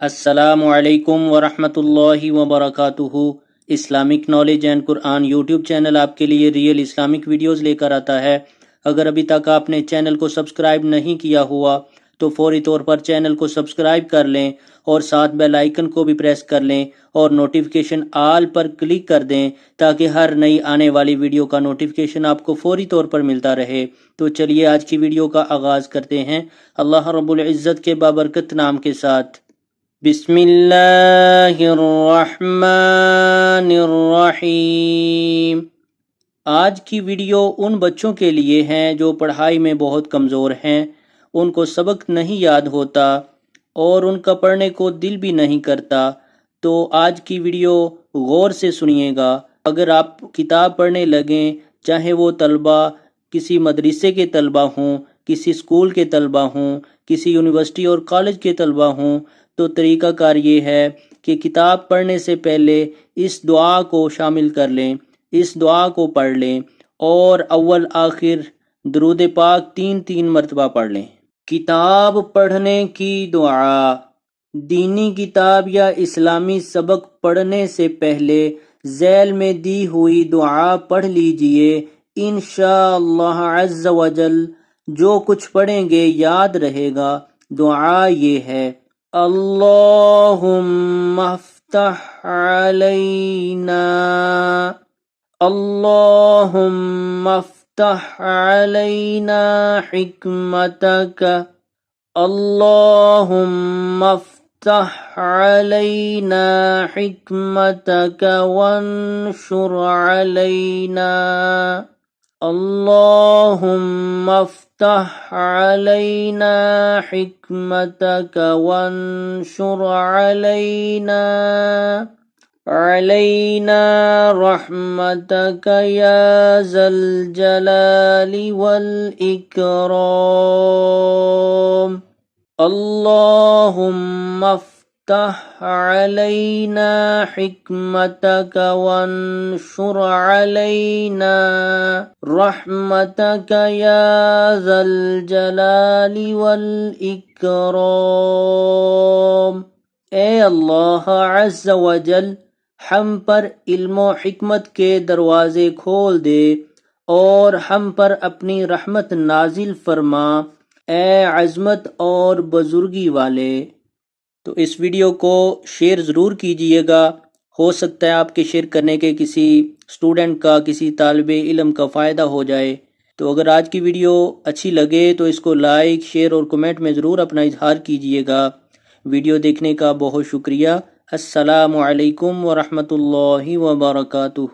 السلام علیکم ورحمۃ اللہ وبرکاتہ۔ Islamic knowledge and Quran YouTube channel آپ کے لیے ریئل اسلامک ویڈیوز لے کر آتا ہے۔ اگر ابھی تک آپ نے چینل کو سبسکرائب نہیں کیا ہوا تو فوری طور پر چینل کو سبسکرائب کر لیں اور ساتھ بیل آئیکن کو بھی پریس کر لیں اور نوٹیفیکیشن آل پر کلک کر دیں تاکہ ہر نئی آنے والی ویڈیو کا نوٹیفیکیشن آپ کو فوری طور پر ملتا رہے۔ تو چلیے آج کی ویڈیو کا آغاز کرتے ہیں اللہ رب العزت کے بابرکت نام کے ساتھ۔ بسم اللہ الرحمن الرحیم۔ آج کی ویڈیو ان بچوں کے لیے ہیں جو پڑھائی میں بہت کمزور ہیں، ان کو سبق نہیں یاد ہوتا اور ان کا پڑھنے کو دل بھی نہیں کرتا، تو آج کی ویڈیو غور سے سنیے گا۔ اگر آپ کتاب پڑھنے لگیں، چاہے وہ طلبہ کسی مدرسے کے طلبہ ہوں، کسی اسکول کے طلبہ ہوں، کسی یونیورسٹی اور کالج کے طلبہ ہوں، تو طریقہ کار یہ ہے کہ کتاب پڑھنے سے پہلے اس دعا کو شامل کر لیں، اس دعا کو پڑھ لیں اور اول آخر درود پاک 3 مرتبہ پڑھ لیں۔ کتاب پڑھنے کی دعا۔ دینی کتاب یا اسلامی سبق پڑھنے سے پہلے ذیل میں دی ہوئی دعا پڑھ لیجئے، انشاءاللہ عز و جل جو کچھ پڑھیں گے یاد رہے گا۔ دعا یہ ہے: اللہم افتح علینا، اللہم افتح علینا حکمتک، اللہم افتح علینا حکمتک وانشر علینا، اللہم افتح علینا حکمتک وانشر علینا رحمتک یا ذا الجلال والاکرام، اللہم افتح علینا حکمتک وانشر علینا رحمتک یا ذا الجلال والاکرام۔ اے اللہ عز و جل، ہم پر علم و حکمت کے دروازے کھول دے اور ہم پر اپنی رحمت نازل فرما، اے عظمت اور بزرگی والے۔ تو اس ویڈیو کو شیئر ضرور کیجئے گا، ہو سکتا ہے آپ کے شیئر کرنے کے کسی اسٹوڈنٹ کا، کسی طالب علم کا فائدہ ہو جائے۔ تو اگر آج کی ویڈیو اچھی لگے تو اس کو لائک، شیئر اور کمنٹ میں ضرور اپنا اظہار کیجئے گا۔ ویڈیو دیکھنے کا بہت شکریہ۔ السلام علیکم ورحمۃ اللہ وبرکاتہ۔